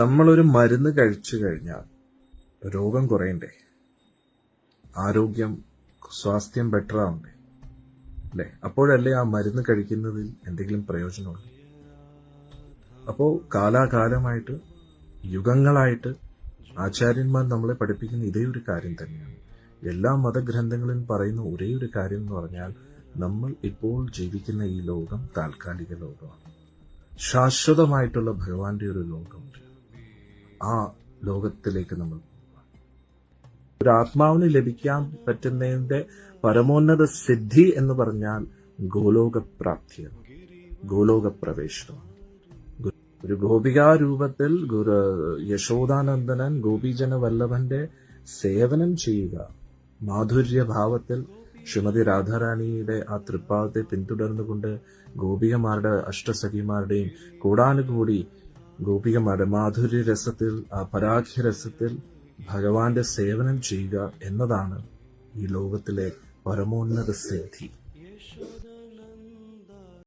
നമ്മളൊരു മരുന്ന് കഴിച്ചു കഴിഞ്ഞാൽ രോഗം കുറയണ്ടേ, ആരോഗ്യം സ്വാസ്ഥ്യം ബെറ്റർ ആവണ്ടേ അല്ലേ? അപ്പോഴല്ലേ ആ മരുന്ന് കഴിക്കുന്നതിൽ എന്തെങ്കിലും പ്രയോജനമുള്ളൂ. അപ്പോൾ കാലാകാലമായിട്ട് യുഗങ്ങളായിട്ട് ആചാര്യന്മാർ നമ്മളെ പഠിപ്പിക്കുന്ന ഇതേ ഒരു കാര്യം തന്നെയാണ്. എല്ലാ മതഗ്രന്ഥങ്ങളിലും പറയുന്ന ഒരേ ഒരു കാര്യം എന്ന് പറഞ്ഞാൽ, നമ്മൾ ഇപ്പോൾ ജീവിക്കുന്ന ഈ ലോകം താൽക്കാലിക ലോകമാണ്. ശാശ്വതമായിട്ടുള്ള ഭഗവാന്റെ ഒരു ലോകമുണ്ട്. ആ ലോകത്തിലേക്ക് നമ്മൾ ഒരു ആത്മാവിന് ലഭിക്കാൻ പറ്റുന്നതിന്റെ പരമോന്നത സിദ്ധി എന്ന് പറഞ്ഞാൽ ഗോലോകപ്രാപ്തിയാണ്, ഗോലോകപ്രവേശനമാണ്. ഒരു ഗോപികാരൂപത്തിൽ യശോദാനന്ദനൻ ഗോപീജന വല്ലഭന്റെ സേവനം ചെയ്യുക, മാധുര്യഭാവത്തിൽ ശ്രീമതി രാധാറാണിയുടെ ആ തൃപ്പാദത്തെ പിന്തുടർന്നുകൊണ്ട് ഗോപികമാരുടെ അഷ്ടസഖിമാരുടെയും കൂടാനുകൂടി ഗോപികമാരുടെ മാധുര്യ രസത്തിൽ, ആ പരാഖ്യരസത്തിൽ ഭഗവാന്റെ സേവനം ചെയ്യുക എന്നതാണ് ഈ ലോകത്തിലെ പരമോന്നത സിദ്ധി.